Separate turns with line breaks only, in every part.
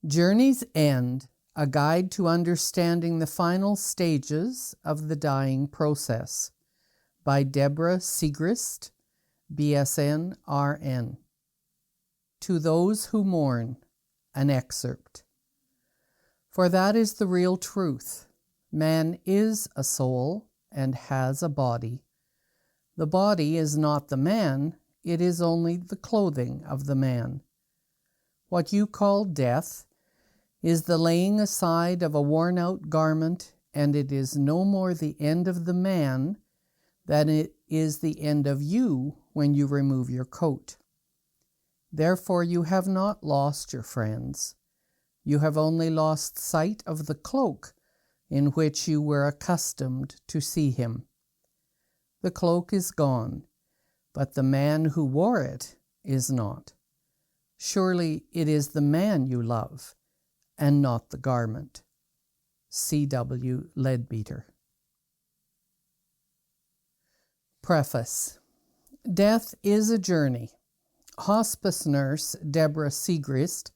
Journey's End, a guide to understanding the final stages of the dying process, by Deborah Sigrist, B.S.N, R.N. To those who mourn, an excerpt. For that is the real truth. Man is a soul and has a body. The body is not the man, it is only the clothing of the man. What you call death is the laying aside of a worn-out garment, and it is no more the end of the man than it is the end of you when you remove your coat. Therefore you have not lost your friends. You have only lost sight of the cloak in which you were accustomed to see him. The cloak is gone, but the man who wore it is not. Surely it is the man you love, and not the garment. C.W. Leadbeater. Preface. Death is a journey. Hospice nurse Deborah Sigrist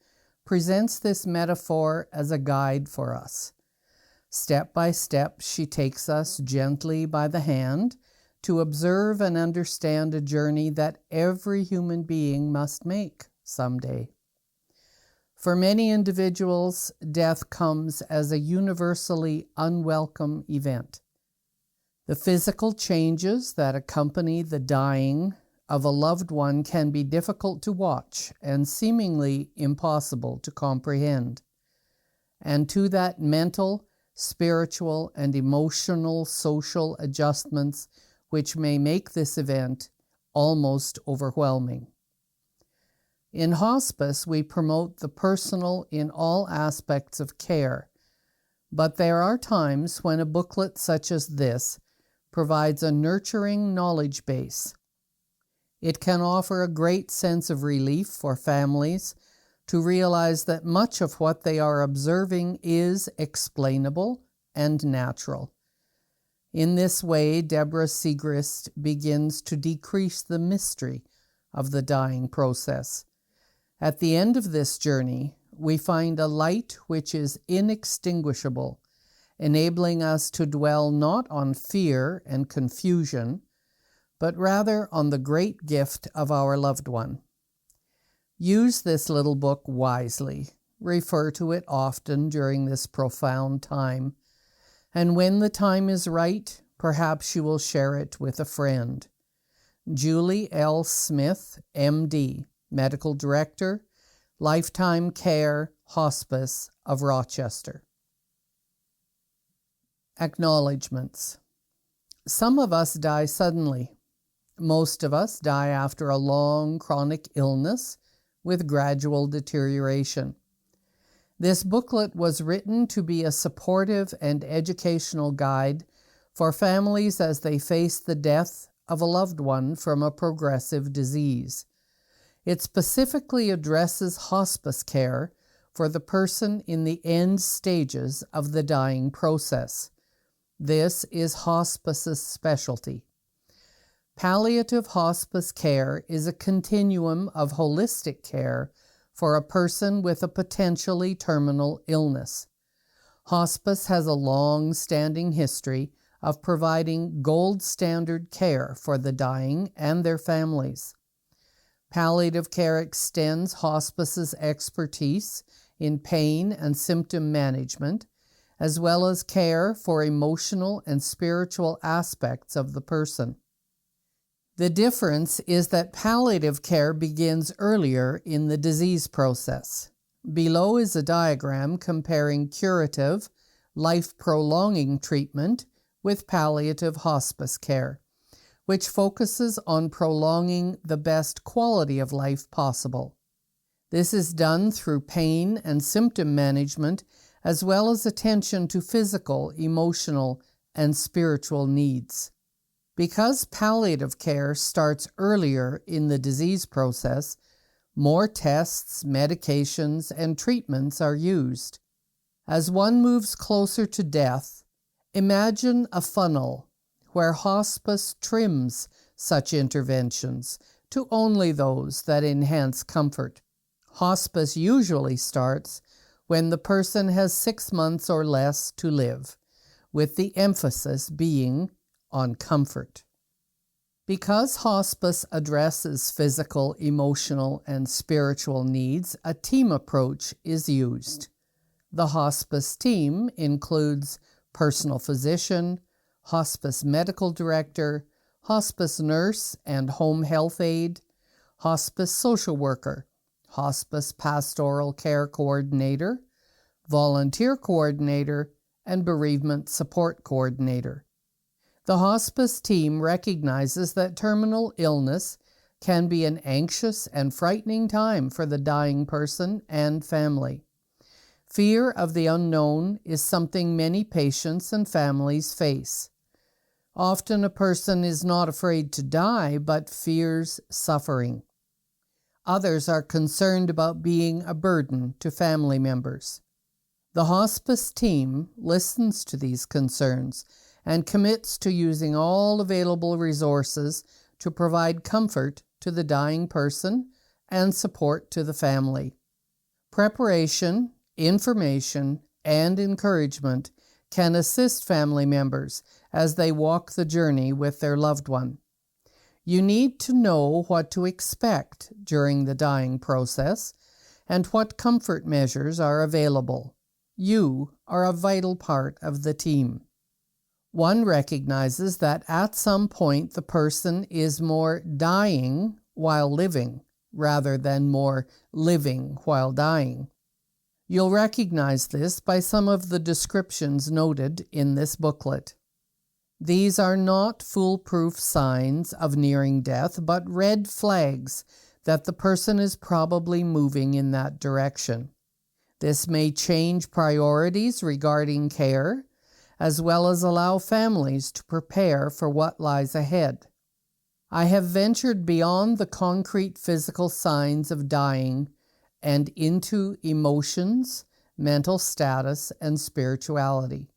presents this metaphor as a guide for us. Step by step, she takes us gently by the hand to observe and understand a journey that every human being must make someday. For many individuals, death comes as a universally unwelcome event. The physical changes that accompany the dying of a loved one can be difficult to watch and seemingly impossible to comprehend. And to that mental, spiritual, and emotional social adjustments which may make this event almost overwhelming. In hospice, we promote the personal in all aspects of care, but there are times when a booklet such as this provides a nurturing knowledge base. It can offer a great sense of relief for families to realize that much of what they are observing is explainable and natural. In this way, Deborah Sigrist begins to decrease the mystery of the dying process. At the end of this journey, we find a light which is inextinguishable, enabling us to dwell not on fear and confusion, but rather on the great gift of our loved one. Use this little book wisely. Refer to it often during this profound time, and when the time is right, perhaps you will share it with a friend. Julie L. Smith, M.D., Medical Director, Lifetime Care Hospice of Rochester. Acknowledgements. Some of us die suddenly. Most of us die after a long chronic illness with gradual deterioration. This booklet was written to be a supportive and educational guide for families as they face the death of a loved one from a progressive disease. It specifically addresses hospice care for the person in the end stages of the dying process. This is hospice's specialty. Palliative hospice care is a continuum of holistic care for a person with a potentially terminal illness. Hospice has a long-standing history of providing gold standard care for the dying and their families. Palliative care extends hospice's expertise in pain and symptom management, as well as care for emotional and spiritual aspects of the person. The difference is that palliative care begins earlier in the disease process. Below is a diagram comparing curative, life-prolonging treatment with palliative hospice care, which focuses on prolonging the best quality of life possible. This is done through pain and symptom management, as well as attention to physical, emotional, and spiritual needs. Because palliative care starts earlier in the disease process, more tests, medications, and treatments are used. As one moves closer to death, imagine a funnel where hospice trims such interventions to only those that enhance comfort. Hospice usually starts when the person has 6 months or less to live, with the emphasis being on comfort. Because hospice addresses physical, emotional, and spiritual needs, a team approach is used. The hospice team includes personal physician, hospice medical director, hospice nurse and home health aide, hospice social worker, hospice pastoral care coordinator, volunteer coordinator, and bereavement support coordinator. The hospice team recognizes that terminal illness can be an anxious and frightening time for the dying person and family. Fear of the unknown is something many patients and families face. Often a person is not afraid to die, but fears suffering. Others are concerned about being a burden to family members. The hospice team listens to these concerns and commits to using all available resources to provide comfort to the dying person and support to the family. Preparation, information, and encouragement can assist family members as they walk the journey with their loved one. You need to know what to expect during the dying process and what comfort measures are available. You are a vital part of the team. One recognizes that at some point the person is more dying while living rather than more living while dying. You'll recognize this by some of the descriptions noted in this booklet. These are not foolproof signs of nearing death, but red flags that the person is probably moving in that direction. This may change priorities regarding care, as well as allow families to prepare for what lies ahead. I have ventured beyond the concrete physical signs of dying and into emotions, mental status, and spirituality.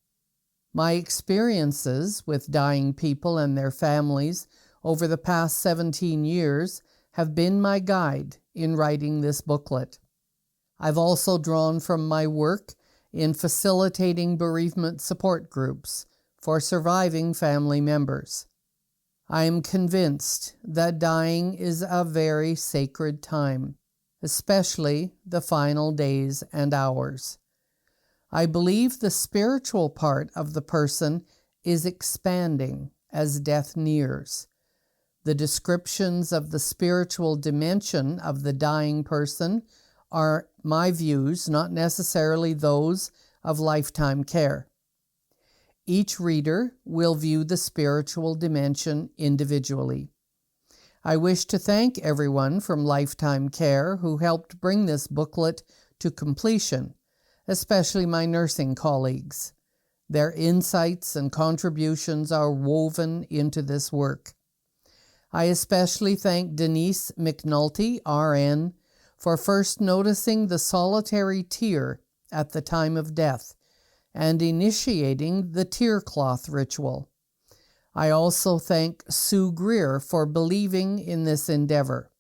My experiences with dying people and their families over the past 17 years have been my guide in writing this booklet. I've also drawn from my work in facilitating bereavement support groups for surviving family members. I am convinced that dying is a very sacred time, especially the final days and hours. I believe the spiritual part of the person is expanding as death nears. The descriptions of the spiritual dimension of the dying person are my views, not necessarily those of lifetime care. Each reader will view the spiritual dimension individually. I wish to thank everyone from Lifetime Care who helped bring this booklet to completion, especially my nursing colleagues. Their insights and contributions are woven into this work. I especially thank Denise McNulty, RN, for first noticing the solitary tear at the time of death and initiating the tear cloth ritual. I also thank Sue Greer for believing in this endeavor,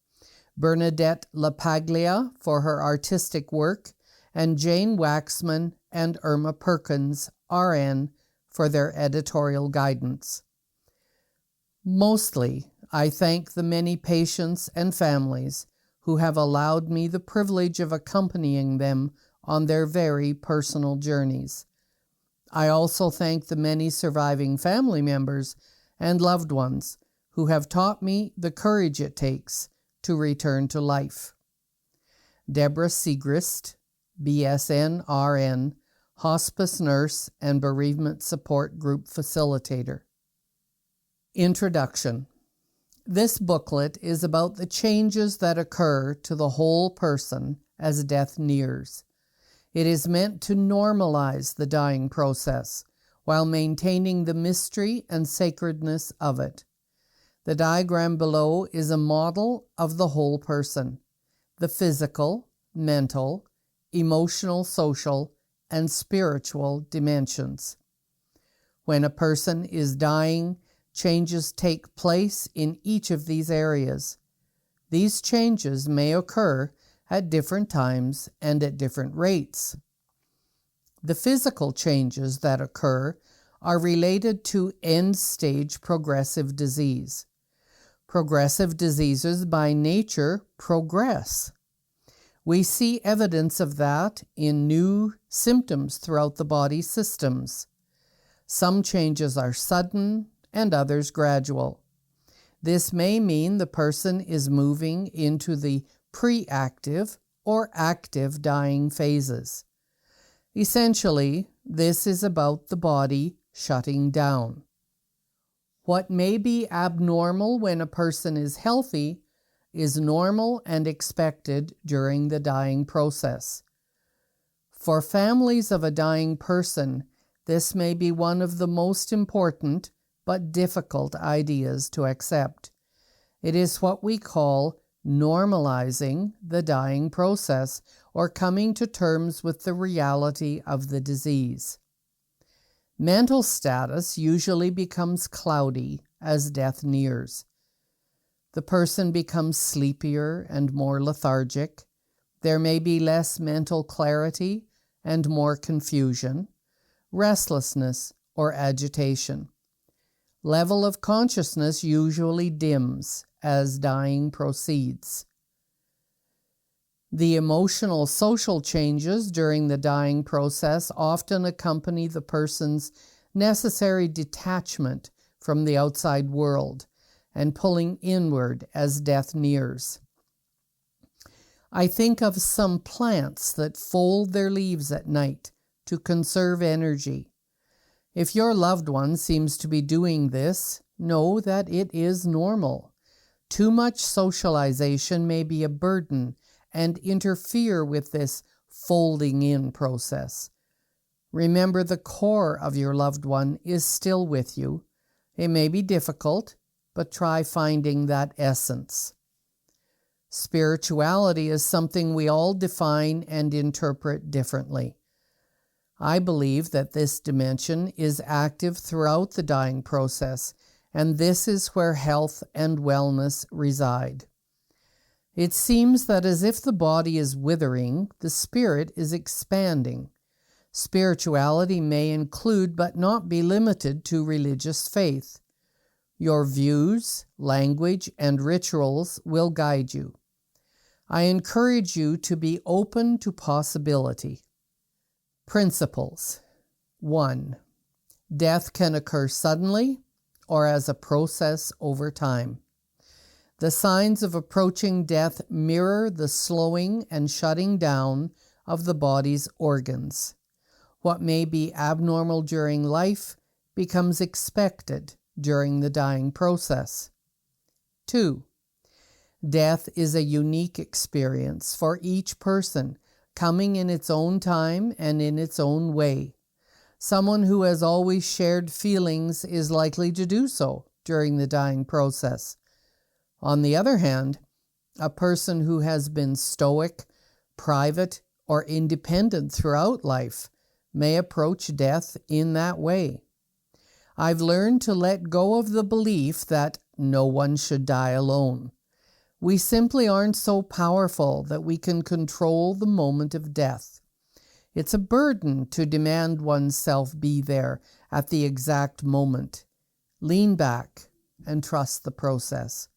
Bernadette LaPaglia for her artistic work, and Jane Waxman and Irma Perkins, RN, for their editorial guidance. Mostly, I thank the many patients and families who have allowed me the privilege of accompanying them on their very personal journeys. I also thank the many surviving family members and loved ones who have taught me the courage it takes to return to life. Deborah Sigrist, B.S.N. RN, Hospice Nurse and Bereavement Support Group Facilitator. Introduction. This booklet is about the changes that occur to the whole person as death nears. It is meant to normalize the dying process while maintaining the mystery and sacredness of it. The diagram below is a model of the whole person, the physical, mental, emotional, social, and spiritual dimensions. When a person is dying, changes take place in each of these areas. These changes may occur at different times and at different rates. The physical changes that occur are related to end-stage progressive disease. Progressive diseases by nature progress. We see evidence of that in new symptoms throughout the body systems. Some changes are sudden and others gradual. This may mean the person is moving into the pre-active or active dying phases. Essentially, this is about the body shutting down. What may be abnormal when a person is healthy is normal and expected during the dying process. For families of a dying person, this may be one of the most important but difficult ideas to accept. It is what we call normalizing the dying process, or coming to terms with the reality of the disease. Mental status usually becomes cloudy as death nears. The person becomes sleepier and more lethargic. There may be less mental clarity and more confusion, restlessness, or agitation. Level of consciousness usually dims as dying proceeds. The emotional social changes during the dying process often accompany the person's necessary detachment from the outside world and pulling inward as death nears. I think of some plants that fold their leaves at night to conserve energy. If your loved one seems to be doing this, know that it is normal. Too much socialization may be a burden and interfere with this folding in process. Remember, the core of your loved one is still with you. It may be difficult, but try finding that essence. Spirituality is something we all define and interpret differently. I believe that this dimension is active throughout the dying process, and this is where health and wellness reside. It seems that as if the body is withering, the spirit is expanding. Spirituality may include but not be limited to religious faith. Your views, language, and rituals will guide you. I encourage you to be open to possibility. Principles. 1. Death can occur suddenly or as a process over time. The signs of approaching death mirror the slowing and shutting down of the body's organs. What may be abnormal during life becomes expected during the dying process. 2. Death is a unique experience for each person, coming in its own time and in its own way. Someone who has always shared feelings is likely to do so during the dying process. On the other hand, a person who has been stoic, private, or independent throughout life may approach death in that way. I've learned to let go of the belief that no one should die alone. We simply aren't so powerful that we can control the moment of death. It's a burden to demand oneself be there at the exact moment. Lean back and trust the process.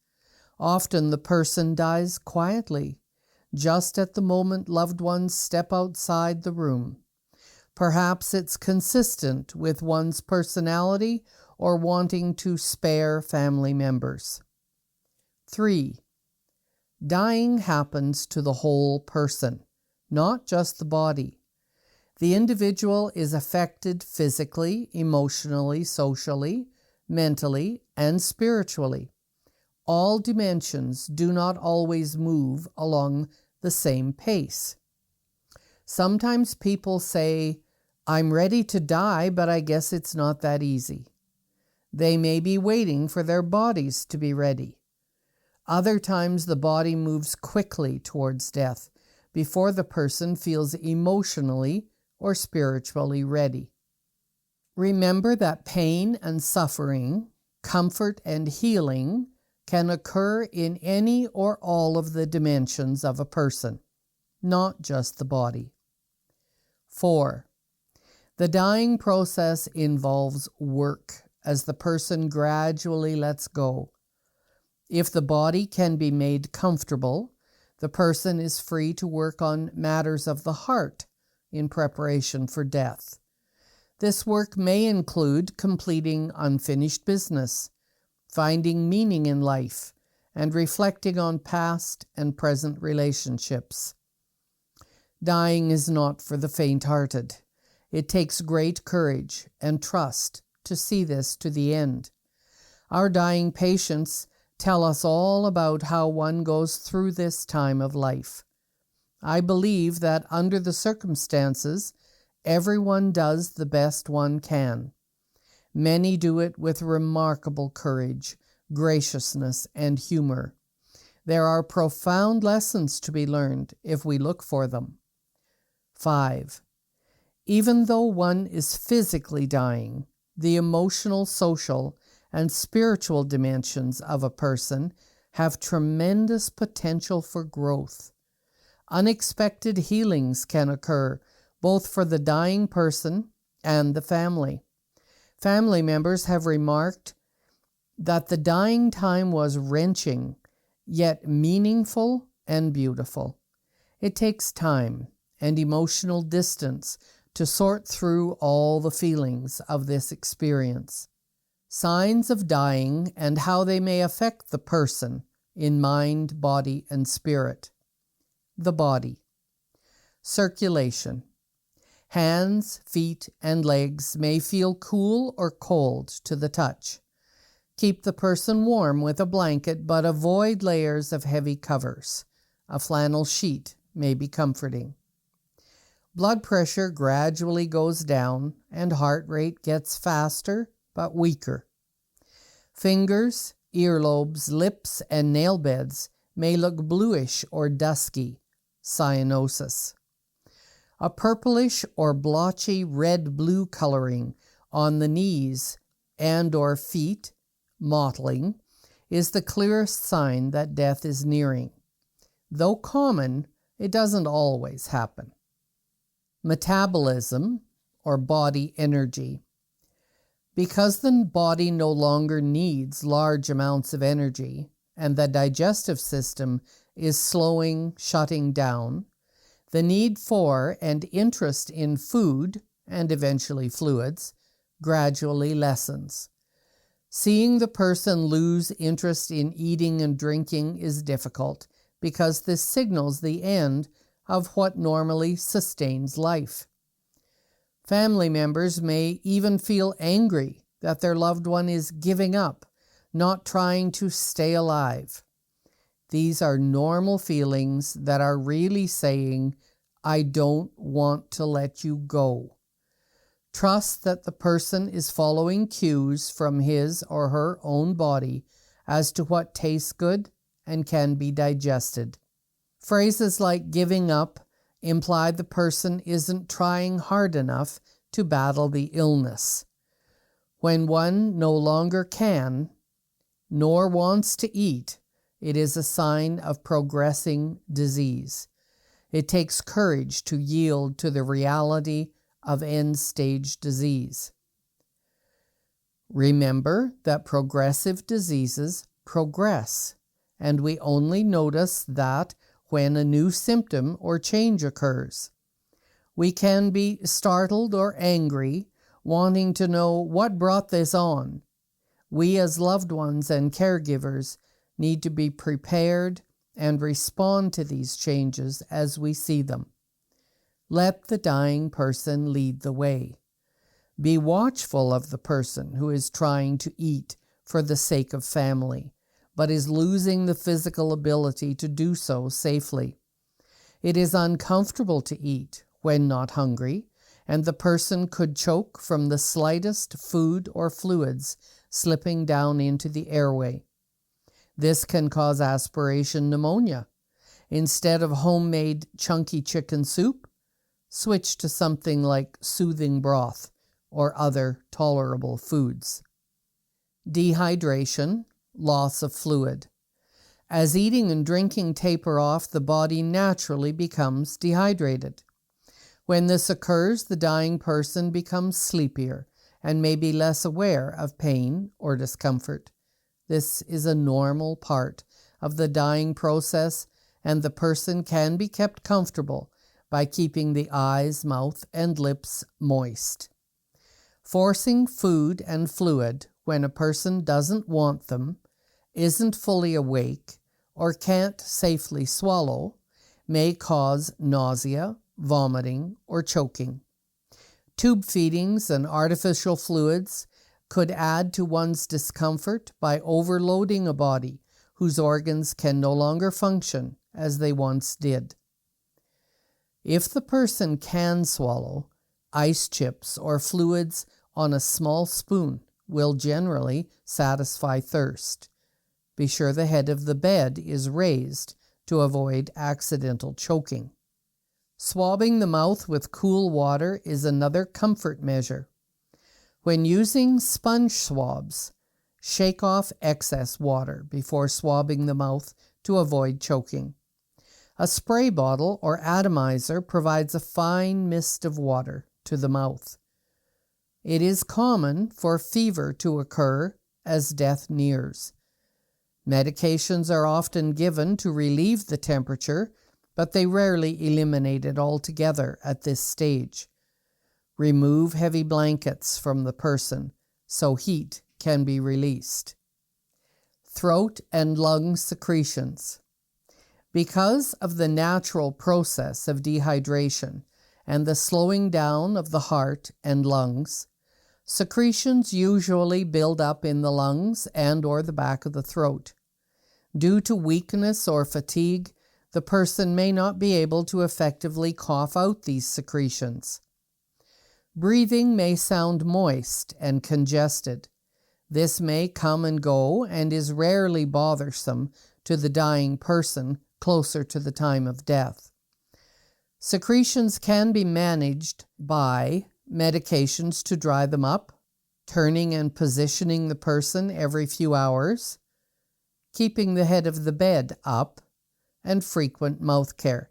Often the person dies quietly, just at the moment loved ones step outside the room. Perhaps it's consistent with one's personality or wanting to spare family members. 3. Dying happens to the whole person, not just the body. The individual is affected physically, emotionally, socially, mentally, and spiritually. All dimensions do not always move along the same pace. Sometimes people say, "I'm ready to die, but I guess it's not that easy." They may be waiting for their bodies to be ready. Other times the body moves quickly towards death before the person feels emotionally or spiritually ready. Remember that pain and suffering, comfort and healing can occur in any or all of the dimensions of a person, not just the body. 4. The dying process involves work as the person gradually lets go. If the body can be made comfortable, the person is free to work on matters of the heart in preparation for death. This work may include completing unfinished business, finding meaning in life, and reflecting on past and present relationships. Dying is not for the faint-hearted. It takes great courage and trust to see this to the end. Our dying patients tell us all about how one goes through this time of life. I believe that under the circumstances, everyone does the best one can. Many do it with remarkable courage, graciousness, and humor. There are profound lessons to be learned if we look for them. 5. Even though one is physically dying, the emotional, social, and spiritual dimensions of a person have tremendous potential for growth. Unexpected healings can occur both for the dying person and the family. Family members have remarked that the dying time was wrenching, yet meaningful and beautiful. It takes time and emotional distance to sort through all the feelings of this experience. Signs of dying and how they may affect the person in mind, body, and spirit. The body. Circulation. Hands, feet, and legs may feel cool or cold to the touch. Keep the person warm with a blanket, but avoid layers of heavy covers. A flannel sheet may be comforting. Blood pressure gradually goes down and heart rate gets faster but weaker. Fingers, earlobes, lips, and nail beds may look bluish or dusky. Cyanosis. A purplish or blotchy red-blue coloring on the knees and or feet, mottling, is the clearest sign that death is nearing. Though common, it doesn't always happen. Metabolism, or body energy. Because the body no longer needs large amounts of energy, and the digestive system is shutting down, the need for and interest in food, and eventually fluids, gradually lessens. Seeing the person lose interest in eating and drinking is difficult because this signals the end of what normally sustains life. Family members may even feel angry that their loved one is giving up, not trying to stay alive. These are normal feelings that are really saying, "I don't want to let you go." Trust that the person is following cues from his or her own body as to what tastes good and can be digested. Phrases like giving up imply the person isn't trying hard enough to battle the illness. When one no longer can, nor wants to eat, it is a sign of progressing disease. It takes courage to yield to the reality of end-stage disease. Remember that progressive diseases progress, and we only notice that when a new symptom or change occurs. We can be startled or angry, wanting to know what brought this on. We as loved ones and caregivers need to be prepared and respond to these changes as we see them. Let the dying person lead the way. Be watchful of the person who is trying to eat for the sake of family, but is losing the physical ability to do so safely. It is uncomfortable to eat when not hungry, and the person could choke from the slightest food or fluids slipping down into the airway. This can cause aspiration pneumonia. Instead of homemade chunky chicken soup, switch to something like soothing broth or other tolerable foods. Dehydration, loss of fluid. As eating and drinking taper off, the body naturally becomes dehydrated. When this occurs, the dying person becomes sleepier and may be less aware of pain or discomfort. This is a normal part of the dying process, and the person can be kept comfortable by keeping the eyes, mouth, and lips moist. Forcing food and fluid when a person doesn't want them, isn't fully awake, or can't safely swallow may cause nausea, vomiting, or choking. Tube feedings and artificial fluids could add to one's discomfort by overloading a body whose organs can no longer function as they once did. If the person can swallow, ice chips or fluids on a small spoon will generally satisfy thirst. Be sure the head of the bed is raised to avoid accidental choking. Swabbing the mouth with cool water is another comfort measure. When using sponge swabs, shake off excess water before swabbing the mouth to avoid choking. A spray bottle or atomizer provides a fine mist of water to the mouth. It is common for fever to occur as death nears. Medications are often given to relieve the temperature, but they rarely eliminate it altogether at this stage. Remove heavy blankets from the person so heat can be released. Throat and lung secretions. Because of the natural process of dehydration and the slowing down of the heart and lungs, secretions usually build up in the lungs and/or the back of the throat. Due to weakness or fatigue, the person may not be able to effectively cough out these secretions. Breathing may sound moist and congested. This may come and go and is rarely bothersome to the dying person closer to the time of death. Secretions can be managed by medications to dry them up, turning and positioning the person every few hours, keeping the head of the bed up, and frequent mouth care.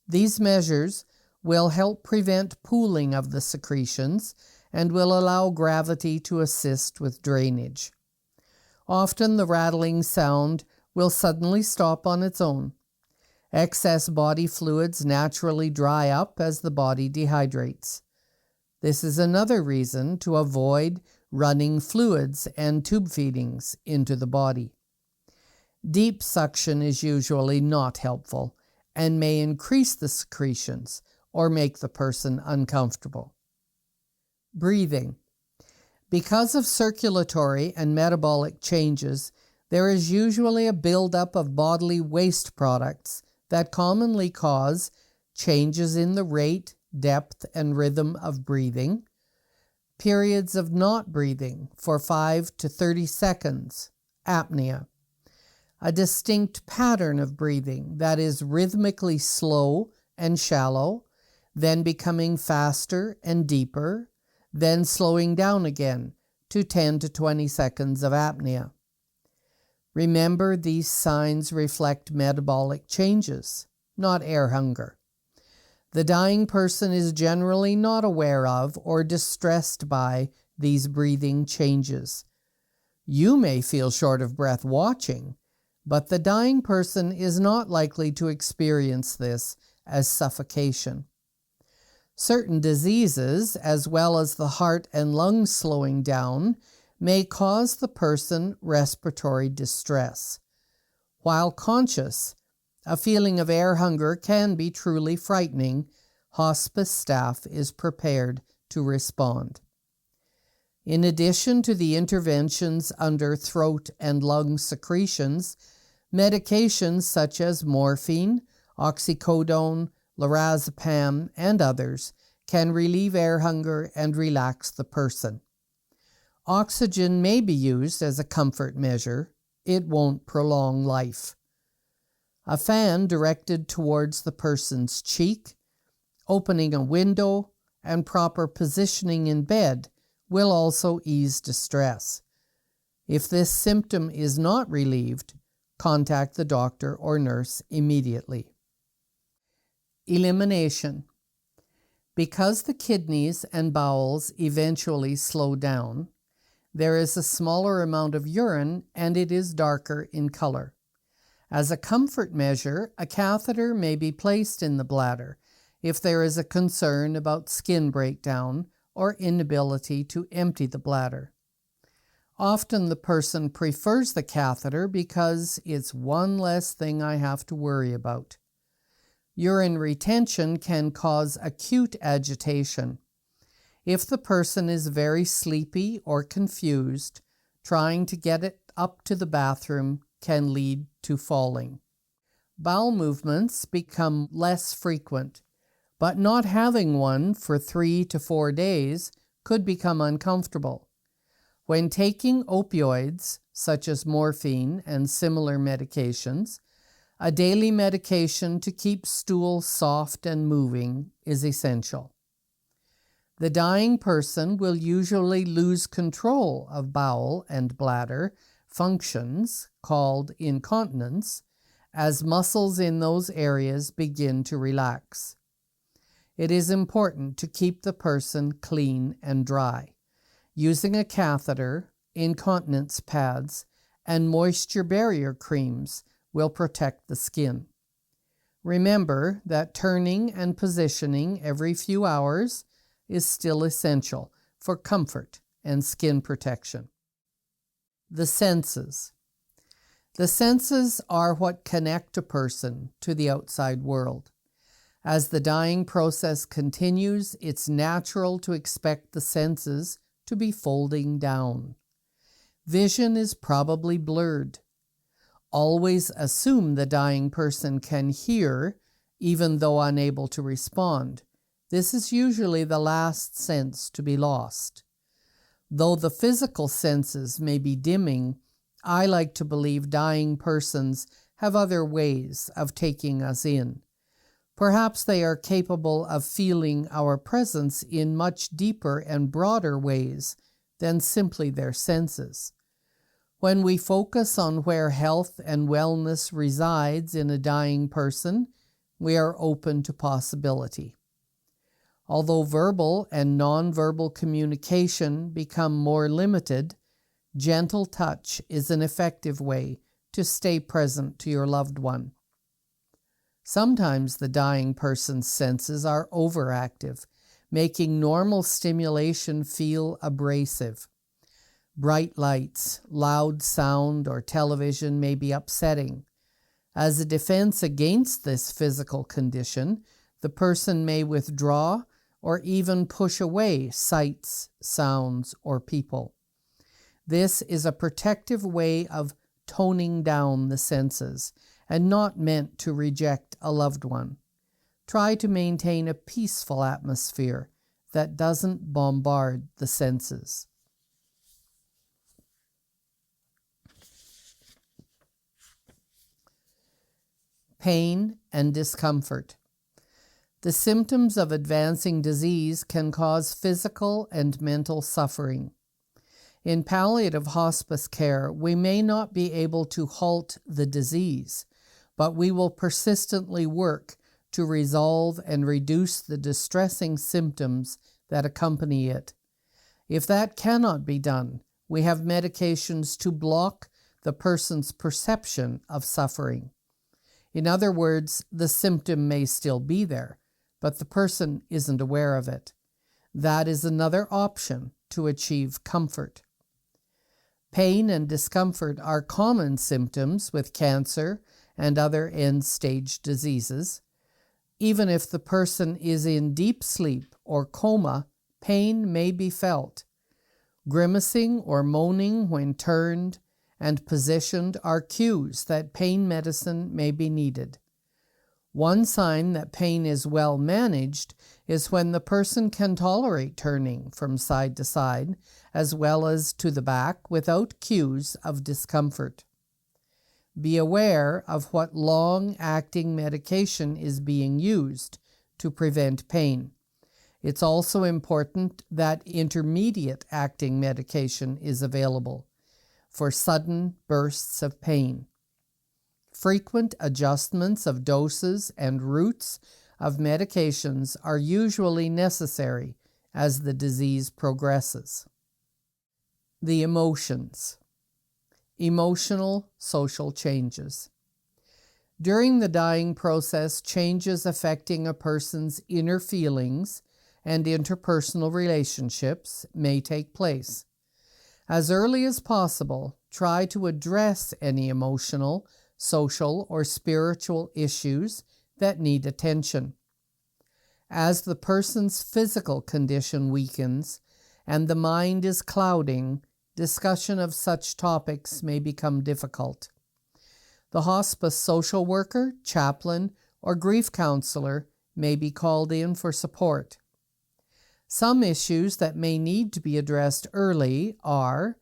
These measures will help prevent pooling of the secretions and will allow gravity to assist with drainage. Often the rattling sound will suddenly stop on its own. Excess body fluids naturally dry up as the body dehydrates. This is another reason to avoid running fluids and tube feedings into the body. Deep suction is usually not helpful and may increase the secretions or make the person uncomfortable. Breathing. Because of circulatory and metabolic changes, there is usually a buildup of bodily waste products that commonly cause changes in the rate, depth, and rhythm of breathing, periods of not breathing for 5 to 30 seconds, apnea, a distinct pattern of breathing that is rhythmically slow and shallow, then becoming faster and deeper, then slowing down again to 10 to 20 seconds of apnea. Remember, these signs reflect metabolic changes, not air hunger. The dying person is generally not aware of or distressed by these breathing changes. You may feel short of breath watching, but the dying person is not likely to experience this as suffocation. Certain diseases, as well as the heart and lungs slowing down, may cause the person respiratory distress. While conscious, a feeling of air hunger can be truly frightening. Hospice staff is prepared to respond. In addition to the interventions under throat and lung secretions, medications such as morphine, oxycodone, lorazepam, and others can relieve air hunger and relax the person. Oxygen may be used as a comfort measure. It won't prolong life. A fan directed towards the person's cheek, opening a window, and proper positioning in bed will also ease distress. If this symptom is not relieved, contact the doctor or nurse immediately. Elimination. Because the kidneys and bowels eventually slow down, there is a smaller amount of urine and it is darker in color. As a comfort measure, a catheter may be placed in the bladder if there is a concern about skin breakdown or inability to empty the bladder. Often the person prefers the catheter because it's one less thing I have to worry about. Urine retention can cause acute agitation. If the person is very sleepy or confused, trying to get it up to the bathroom can lead to falling. Bowel movements become less frequent, but not having one for 3 to 4 days could become uncomfortable. When taking opioids, such as morphine and similar medications, a daily medication to keep stool soft and moving is essential. The dying person will usually lose control of bowel and bladder functions, called incontinence, as muscles in those areas begin to relax. It is important to keep the person clean and dry. Using a catheter, incontinence pads, and moisture barrier creams will protect the skin. Remember that turning and positioning every few hours is still essential for comfort and skin protection. The senses. The senses are what connect a person to the outside world. As the dying process continues, it's natural to expect the senses to be folding down. Vision is probably blurred. Always assume the dying person can hear, even though unable to respond. This is usually the last sense to be lost. Though the physical senses may be dimming, I like to believe dying persons have other ways of taking us in. Perhaps they are capable of feeling our presence in much deeper and broader ways than simply their senses. When we focus on where health and wellness resides in a dying person, we are open to possibility. Although verbal and nonverbal communication become more limited, gentle touch is an effective way to stay present to your loved one. Sometimes the dying person's senses are overactive, making normal stimulation feel abrasive. Bright lights, loud sound, or television may be upsetting. As a defense against this physical condition, the person may withdraw or even push away sights, sounds, or people. This is a protective way of toning down the senses and not meant to reject a loved one. Try to maintain a peaceful atmosphere that doesn't bombard the senses. Pain and discomfort. The symptoms of advancing disease can cause physical and mental suffering. In palliative hospice care, we may not be able to halt the disease, but we will persistently work to resolve and reduce the distressing symptoms that accompany it. If that cannot be done, we have medications to block the person's perception of suffering. In other words, the symptom may still be there, but the person isn't aware of it. That is another option to achieve comfort. Pain and discomfort are common symptoms with cancer and other end-stage diseases. Even if the person is in deep sleep or coma, pain may be felt. Grimacing or moaning when turned and positioned are cues that pain medicine may be needed. One sign that pain is well managed is when the person can tolerate turning from side to side as well as to the back without cues of discomfort. Be aware of what long-acting medication is being used to prevent pain. It's also important that intermediate-acting medication is available for sudden bursts of pain. Frequent adjustments of doses and routes of medications are usually necessary as the disease progresses. The emotions. Emotional social changes. During the dying process, changes affecting a person's inner feelings and interpersonal relationships may take place. As early as possible, try to address any emotional, social, or spiritual issues that need attention. As the person's physical condition weakens and the mind is clouding, discussion of such topics may become difficult. The hospice social worker, chaplain, or grief counselor may be called in for support. Some issues that may need to be addressed early are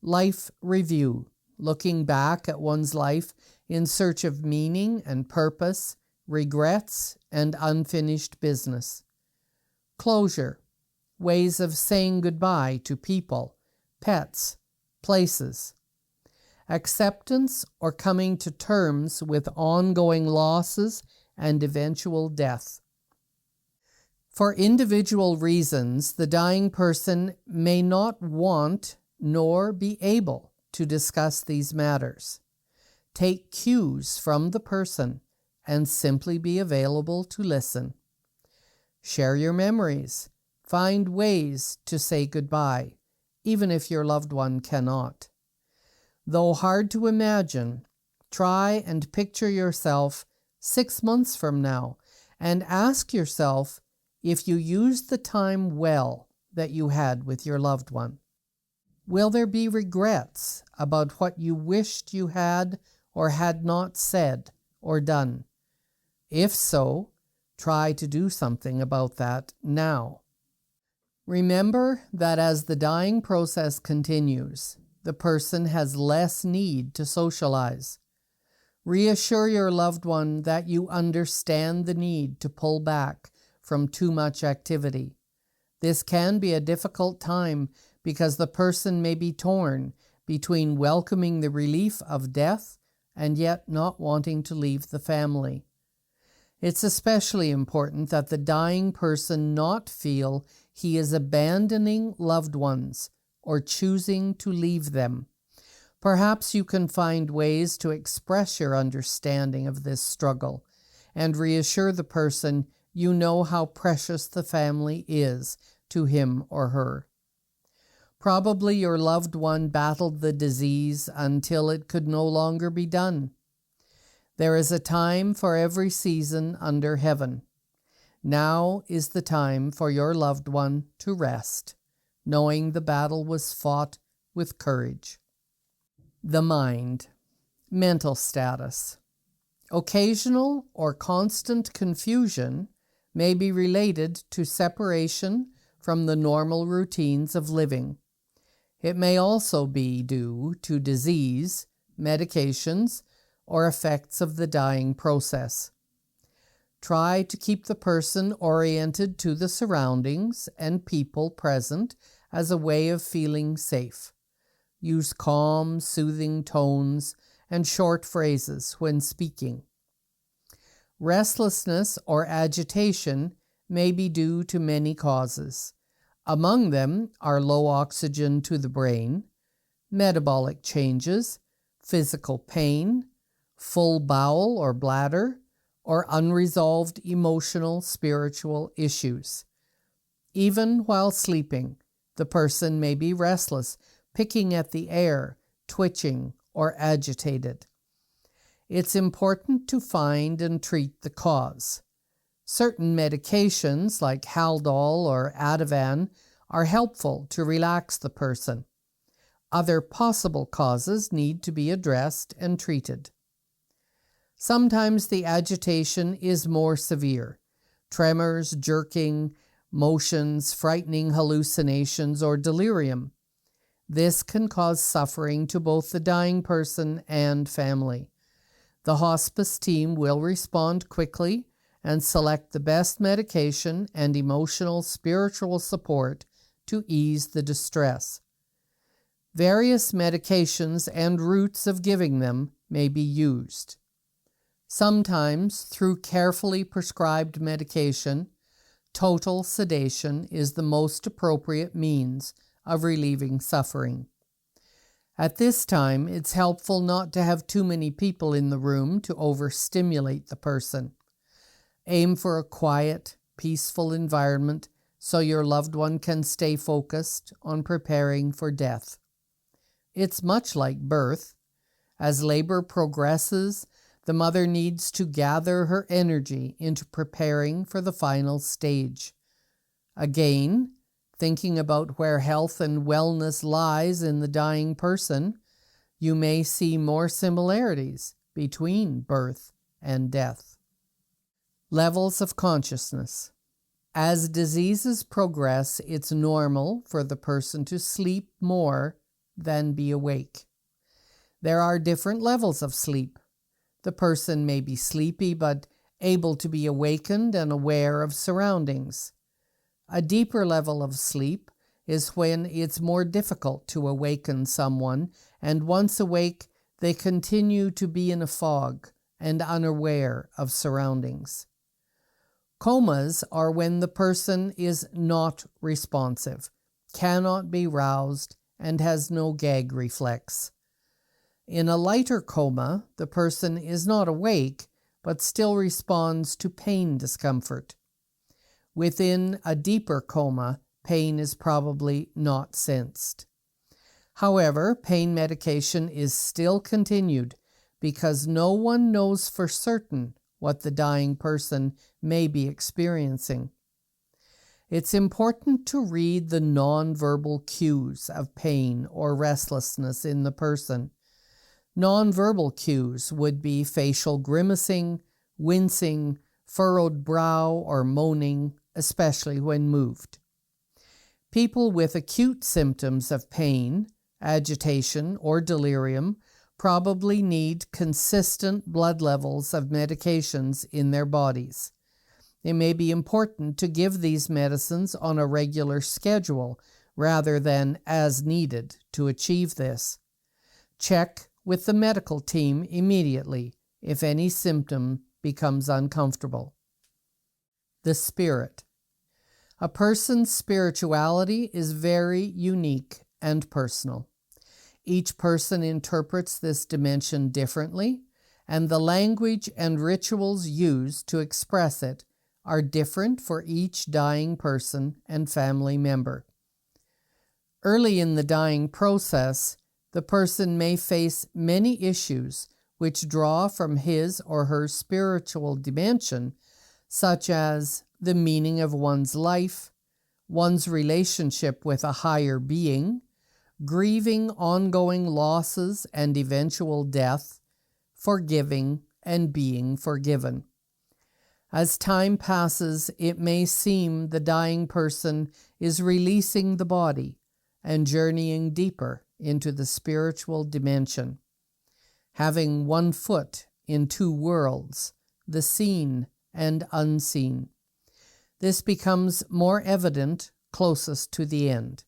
life review, looking back at one's life in search of meaning and purpose, regrets, and unfinished business. Closure, ways of saying goodbye to people, pets, places. Acceptance or coming to terms with ongoing losses and eventual death. For individual reasons, the dying person may not want nor be able to discuss these matters. Take cues from the person and simply be available to listen. Share your memories. Find ways to say goodbye, even if your loved one cannot. Though hard to imagine, try and picture yourself 6 months from now and ask yourself if you used the time well that you had with your loved one. Will there be regrets about what you wished you had or had not said or done? If so, try to do something about that now. Remember that as the dying process continues, the person has less need to socialize. Reassure your loved one that you understand the need to pull back from too much activity. This can be a difficult time because the person may be torn between welcoming the relief of death and yet not wanting to leave the family. It's especially important that the dying person not feel he is abandoning loved ones or choosing to leave them. Perhaps you can find ways to express your understanding of this struggle and reassure the person you know how precious the family is to him or her. Probably your loved one battled the disease until it could no longer be done. There is a time for every season under heaven. Now is the time for your loved one to rest, knowing the battle was fought with courage. The mind. Mental status. Occasional or constant confusion may be related to separation from the normal routines of living. It may also be due to disease, medications, or effects of the dying process. Try to keep the person oriented to the surroundings and people present as a way of feeling safe. Use calm, soothing tones and short phrases when speaking. Restlessness or agitation may be due to many causes. Among them are low oxygen to the brain, metabolic changes, physical pain, full bowel or bladder, or unresolved emotional, spiritual issues. Even while sleeping, the person may be restless, picking at the air, twitching, or agitated. It's important to find and treat the cause. Certain medications like Haldol or Ativan are helpful to relax the person. Other possible causes need to be addressed and treated. Sometimes the agitation is more severe. Tremors, jerking, motions, frightening hallucinations, or delirium. This can cause suffering to both the dying person and family. The hospice team will respond quickly and select the best medication and emotional, spiritual support to ease the distress. Various medications and routes of giving them may be used. Sometimes, through carefully prescribed medication, total sedation is the most appropriate means of relieving suffering. At this time, it's helpful not to have too many people in the room to overstimulate the person. Aim for a quiet, peaceful environment so your loved one can stay focused on preparing for death. It's much like birth. As labor progresses, the mother needs to gather her energy into preparing for the final stage. Again, thinking about where health and wellness lies in the dying person, you may see more similarities between birth and death. Levels of consciousness. As diseases progress, it's normal for the person to sleep more than be awake. There are different levels of sleep. The person may be sleepy but able to be awakened and aware of surroundings. A deeper level of sleep is when it's more difficult to awaken someone, and once awake, they continue to be in a fog and unaware of surroundings. Comas are when the person is not responsive, cannot be roused, and has no gag reflex. In a lighter coma, the person is not awake, but still responds to pain discomfort. Within a deeper coma, pain is probably not sensed. However, pain medication is still continued because no one knows for certain what the dying person may be experiencing. It's important to read the nonverbal cues of pain or restlessness in the person. Nonverbal cues would be facial grimacing, wincing, furrowed brow, or moaning, especially when moved. People with acute symptoms of pain, agitation, or delirium probably need consistent blood levels of medications in their bodies. It may be important to give these medicines on a regular schedule rather than as needed to achieve this. Check with the medical team immediately if any symptom becomes uncomfortable. The spirit. A person's spirituality is very unique and personal. Each person interprets this dimension differently, and the language and rituals used to express it are different for each dying person and family member. Early in the dying process, the person may face many issues which draw from his or her spiritual dimension, such as the meaning of one's life, one's relationship with a higher being, grieving ongoing losses and eventual death, forgiving and being forgiven. As time passes, it may seem the dying person is releasing the body and journeying deeper into the spiritual dimension, having one foot in two worlds, the seen and unseen. This becomes more evident closest to the end.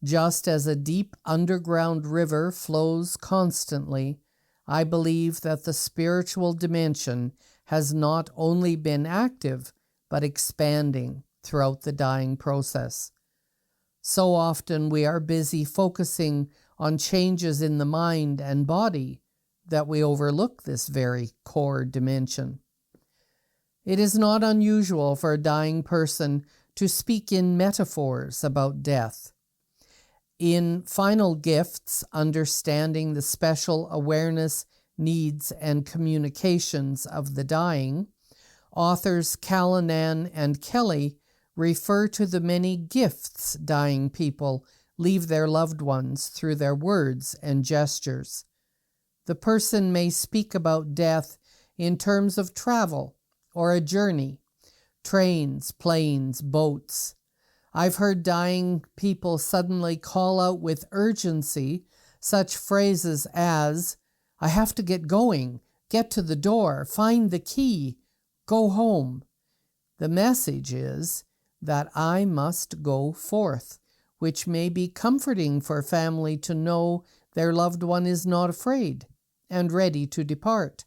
Just as a deep underground river flows constantly, I believe that the spiritual dimension has not only been active, but expanding throughout the dying process. So often we are busy focusing on changes in the mind and body that we overlook this very core dimension. It is not unusual for a dying person to speak in metaphors about death. In Final Gifts, Understanding the Special Awareness, Needs, and Communications of the Dying, authors Callanan and Kelly refer to the many gifts dying people leave their loved ones through their words and gestures. The person may speak about death in terms of travel or a journey, trains, planes, boats. I've heard dying people suddenly call out with urgency such phrases as, "I have to get going, get to the door, find the key, go home." The message is that I must go forth, which may be comforting for family to know their loved one is not afraid and ready to depart.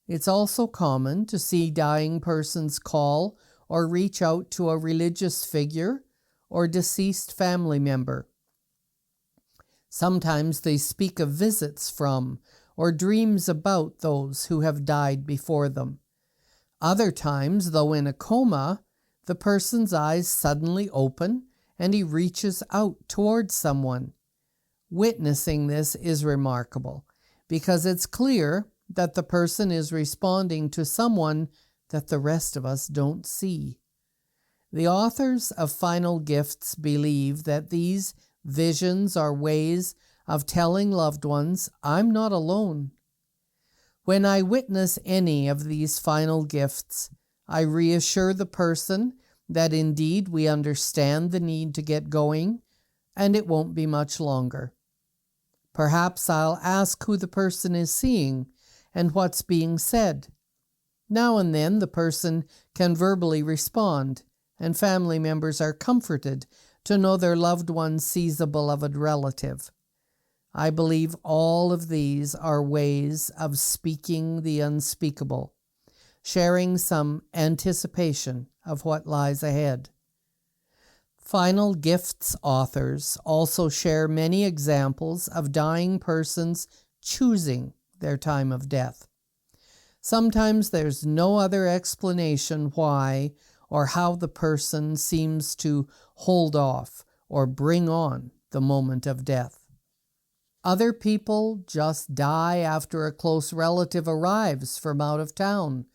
It's also common to see dying persons call or reach out to a religious figure or deceased family member. Sometimes they speak of visits from or dreams about those who have died before them. Other times, though in a coma, the person's eyes suddenly open and he reaches out towards someone. Witnessing this is remarkable because it's clear that the person is responding to someone that the rest of us don't see. The authors of Final Gifts believe that these visions are ways of telling loved ones, I'm not alone. When I witness any of these final gifts, I reassure the person that indeed we understand the need to get going, and it won't be much longer. Perhaps I'll ask who the person is seeing and what's being said. Now and then the person can verbally respond, and family members are comforted to know their loved one sees a beloved relative. I believe all of these are ways of speaking the unspeakable, sharing some anticipation of what lies ahead. Final Gifts authors also share many examples of dying persons choosing their time of death. Sometimes there's no other explanation why or how the person seems to hold off or bring on the moment of death. Other people just die after a close relative arrives from out of town,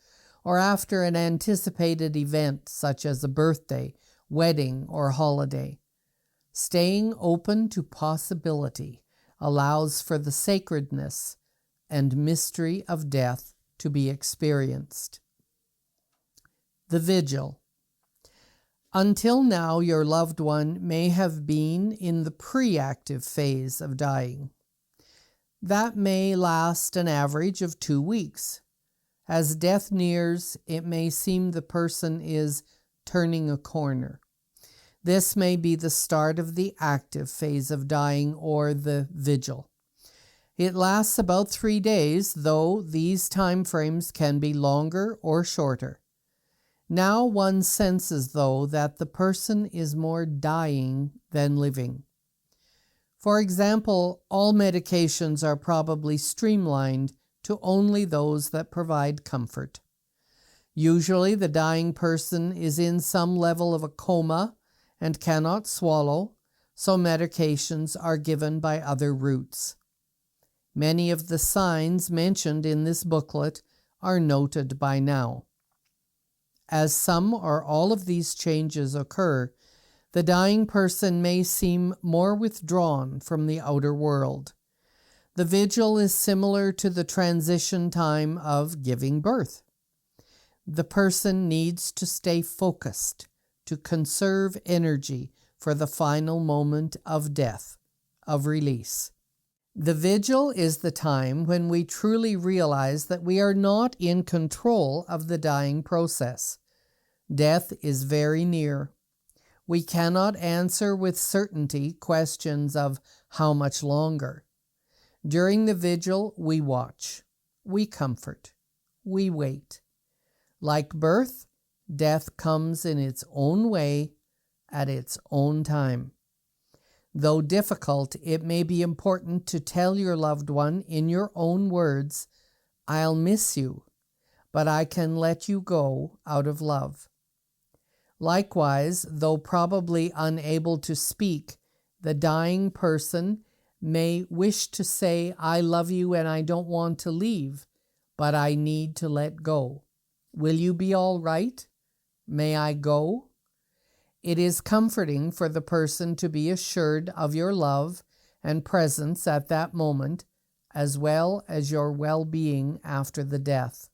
or after an anticipated event such as a birthday, wedding, or holiday. Staying open to possibility allows for the sacredness and mystery of death to be experienced. The Vigil. Until now, your loved one may have been in the pre-active phase of dying. That may last an average of 2 weeks. As death nears, it may seem the person is turning a corner. This may be the start of the active phase of dying or the vigil. It lasts about 3 days, though these time frames can be longer or shorter. Now one senses, though, that the person is more dying than living. For example, all medications are probably streamlined to only those that provide comfort. Usually the dying person is in some level of a coma and cannot swallow, so medications are given by other routes. Many of the signs mentioned in this booklet are noted by now. As some or all of these changes occur, the dying person may seem more withdrawn from the outer world. The vigil is similar to the transition time of giving birth. The person needs to stay focused, to conserve energy for the final moment of death, of release. The vigil is the time when we truly realize that we are not in control of the dying process. Death is very near. We cannot answer with certainty questions of how much longer. During the vigil, we watch, we comfort, we wait. Like birth, death comes in its own way, at its own time. Though difficult, it may be important to tell your loved one in your own words, I'll miss you, but I can let you go out of love. Likewise, though probably unable to speak, the dying person may wish to say, I love you and I don't want to leave, but I need to let go. Will you be all right? May I go? It is comforting for the person to be assured of your love and presence at that moment, as well as your well-being after the death.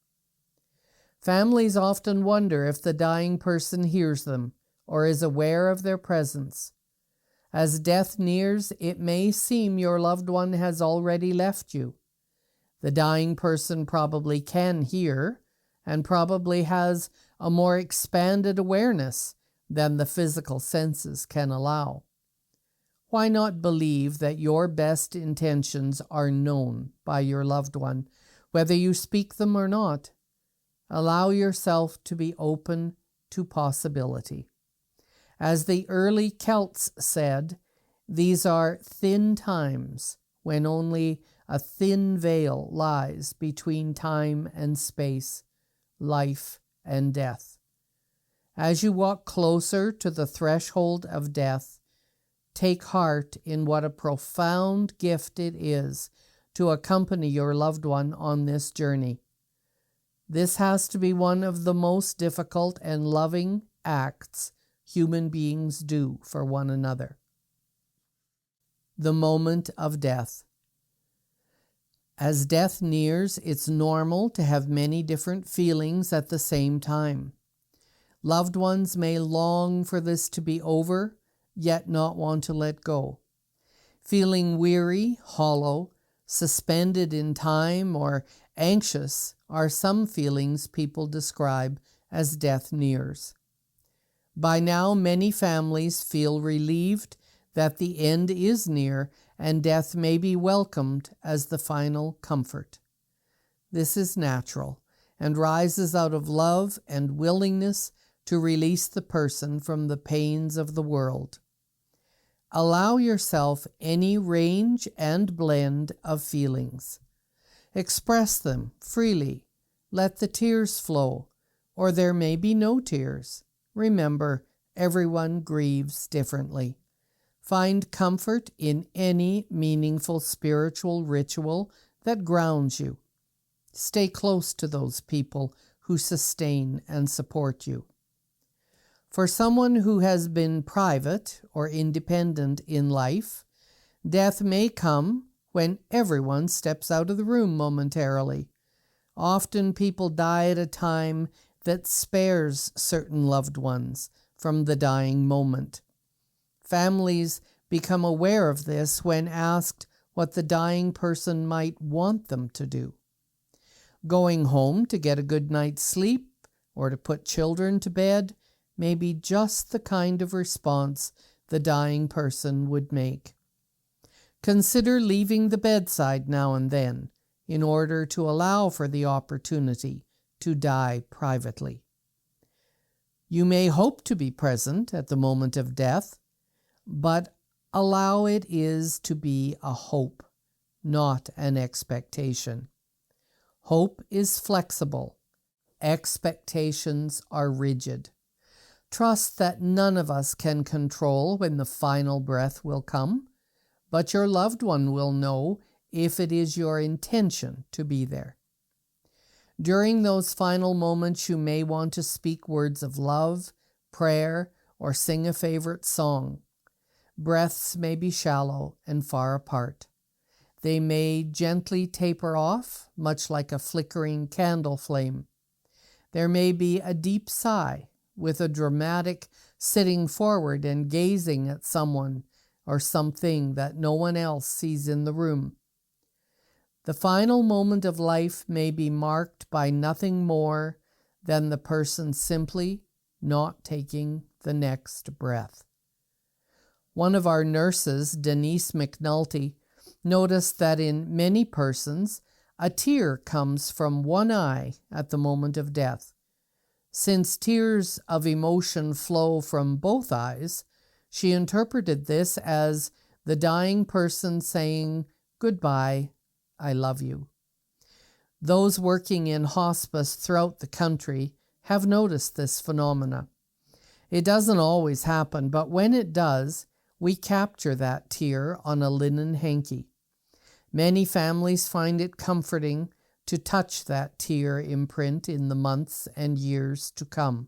Families often wonder if the dying person hears them or is aware of their presence. As death nears, it may seem your loved one has already left you. The dying person probably can hear and probably has a more expanded awareness than the physical senses can allow. Why not believe that your best intentions are known by your loved one whether you speak them or not. Allow yourself to be open to possibility. As the early Celts said, these are thin times when only a thin veil lies between time and space, life and death. As you walk closer to the threshold of death, take heart in what a profound gift it is to accompany your loved one on this journey. This has to be one of the most difficult and loving acts human beings do for one another. The moment of death. As death nears, it's normal to have many different feelings at the same time. Loved ones may long for this to be over, yet not want to let go. Feeling weary, hollow, suspended in time, or anxious are some feelings people describe as death nears. By now, many families feel relieved that the end is near and death may be welcomed as the final comfort. This is natural and rises out of love and willingness to release the person from the pains of the world. Allow yourself any range and blend of feelings. Express them freely. Let the tears flow, or there may be no tears. Remember, everyone grieves differently. Find comfort in any meaningful spiritual ritual that grounds you. Stay close to those people who sustain and support you. For someone who has been private or independent in life, death may come when everyone steps out of the room momentarily. Often people die at a time that spares certain loved ones from the dying moment. Families become aware of this when asked what the dying person might want them to do. Going home to get a good night's sleep or to put children to bed may be just the kind of response the dying person would make. Consider leaving the bedside now and then in order to allow for the opportunity to die privately. You may hope to be present at the moment of death, but allow it is to be a hope, not an expectation. Hope is flexible. Expectations are rigid. Trust that none of us can control when the final breath will come, but your loved one will know if it is your intention to be there. During those final moments, you may want to speak words of love, prayer, or sing a favorite song. Breaths may be shallow and far apart. They may gently taper off, much like a flickering candle flame. There may be a deep sigh, with a dramatic sitting forward and gazing at someone or something that no one else sees in the room. The final moment of life may be marked by nothing more than the person simply not taking the next breath. One of our nurses, Denise McNulty, noticed that in many persons, a tear comes from one eye at the moment of death. Since tears of emotion flow from both eyes, she interpreted this as the dying person saying, "Goodbye, I love you." Those working in hospice throughout the country have noticed this phenomena. It doesn't always happen, but when it does, we capture that tear on a linen hanky. Many families find it comforting to touch that tear imprint in the months and years to come.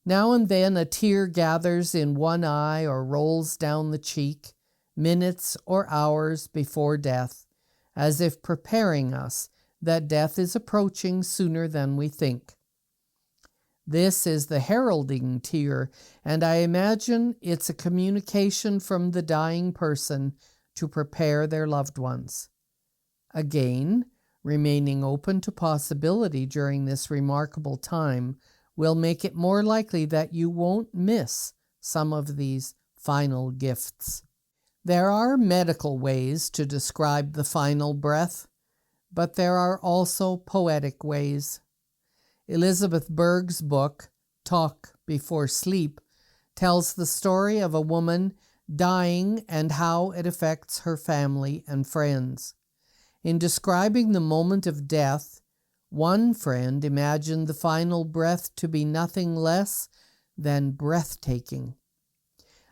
Now and then a tear gathers in one eye or rolls down the cheek, minutes or hours before death, as if preparing us that death is approaching sooner than we think. This is the heralding tear, and I imagine it's a communication from the dying person to prepare their loved ones. Again, remaining open to possibility during this remarkable time will make it more likely that you won't miss some of these final gifts. There are medical ways to describe the final breath. but there are also poetic ways. Elizabeth Berg's book, Talk Before Sleep, tells the story of a woman dying and how it affects her family and friends. In describing the moment of death, one friend imagined the final breath to be nothing less than breathtaking.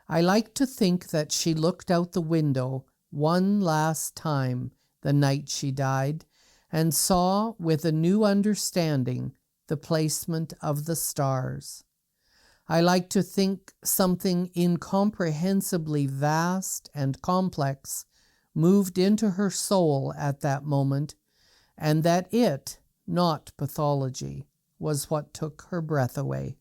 I like to think that she looked out the window one last time the night she died and saw with a new understanding the placement of the stars. I like to think something incomprehensibly vast and complex moved into her soul at that moment, and that it, not pathology, was what took her breath away.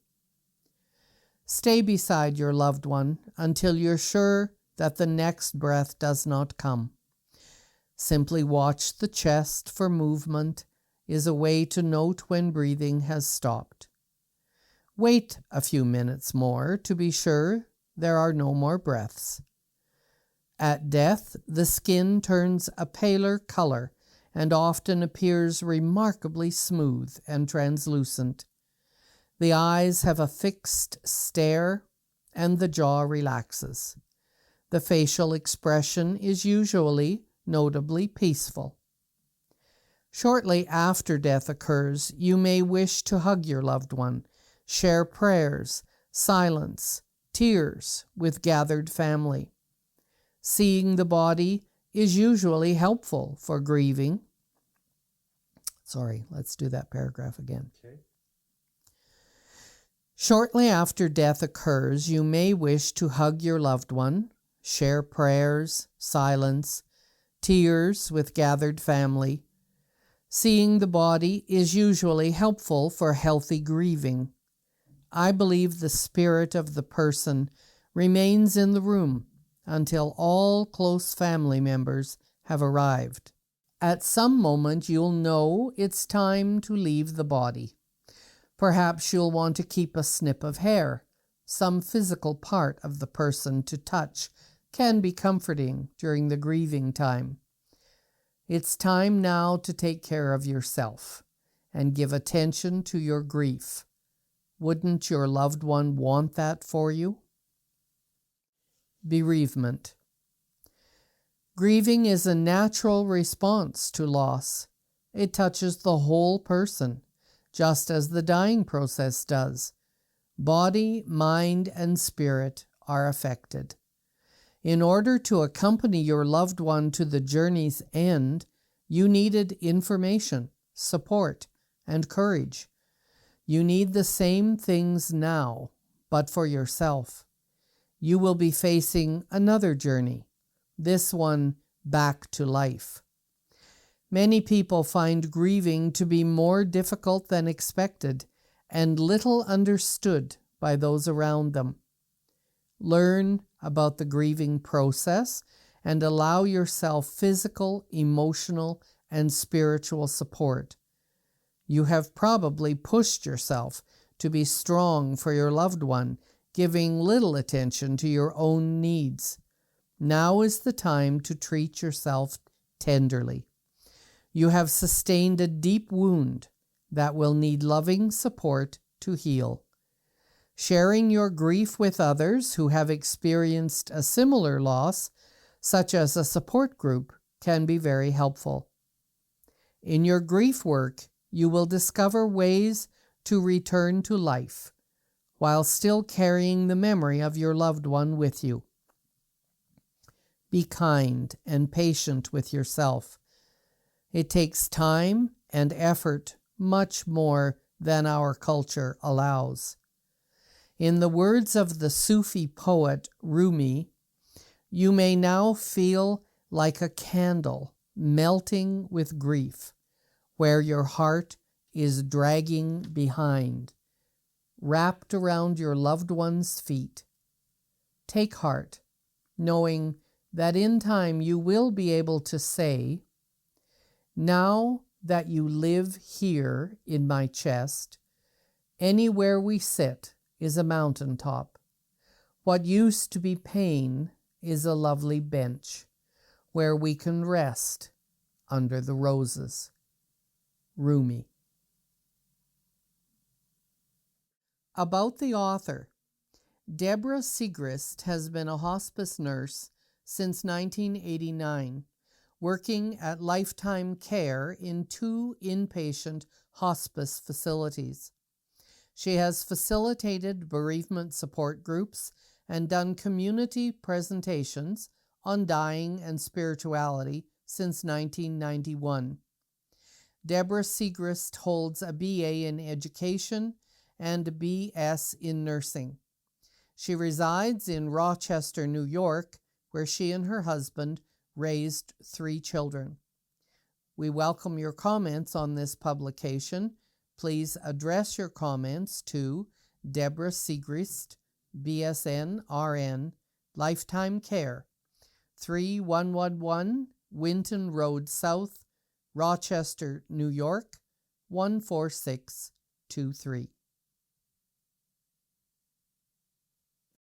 Stay beside your loved one until you're sure that the next breath does not come. Simply watch the chest for movement is a way to note when breathing has stopped. Wait a few minutes more to be sure there are no more breaths. At death, the skin turns a paler color and often appears remarkably smooth and translucent. The eyes have a fixed stare and the jaw relaxes. The facial expression is usually notably peaceful. Shortly after death occurs, you may wish to hug your loved one, share prayers, silence, tears with gathered family. Seeing the body is usually helpful for grieving. Sorry, let's do that paragraph again.
Okay.
Shortly after death occurs, you may wish to hug your loved one, share prayers, silence, tears with gathered family. Seeing the body is usually helpful for healthy grieving. I believe the spirit of the person remains in the room until all close family members have arrived. At some moment, you'll know it's time to leave the body. Perhaps you'll want to keep a snip of hair. Some physical part of the person to touch can be comforting during the grieving time. It's time now to take care of yourself and give attention to your grief. Wouldn't your loved one want that for you? Bereavement. Grieving is a natural response to loss. It touches the whole person, just as the dying process does. Body, mind, and spirit are affected. In order to accompany your loved one to the journey's end, you needed information, support, and courage. You need the same things now, but for yourself. You will be facing another journey, this one back to life. Many people find grieving to be more difficult than expected and little understood by those around them. Learn about the grieving process and allow yourself physical, emotional, and spiritual support. You have probably pushed yourself to be strong for your loved one, giving little attention to your own needs. Now is the time to treat yourself tenderly. You have sustained a deep wound that will need loving support to heal. Sharing your grief with others who have experienced a similar loss, such as a support group, can be very helpful. In your grief work, you will discover ways to return to life while still carrying the memory of your loved one with you. Be kind and patient with yourself. It takes time and effort much more than our culture allows. In the words of the Sufi poet Rumi, you may now feel like a candle melting with grief, where your heart is dragging behind, wrapped around your loved one's feet. Take heart, knowing that in time you will be able to say, "Now that you live here in my chest, anywhere we sit is a mountaintop. What used to be pain is a lovely bench where we can rest under the roses. Rumi. About the author. Deborah Sigrist has been a hospice nurse since 1989, working at Lifetime Care in 2 inpatient hospice facilities. She has facilitated bereavement support groups and done community presentations on dying and spirituality since 1991. Deborah Sigrist holds a BA in Education and a B.S. in Nursing. She resides in Rochester, New York, where she and her husband raised 3 children. We welcome your comments on this publication. Please address your comments to Deborah Sigrist, B.S.N. RN, Lifetime Care, 3111 Winton Road South, Rochester, New York, 14623.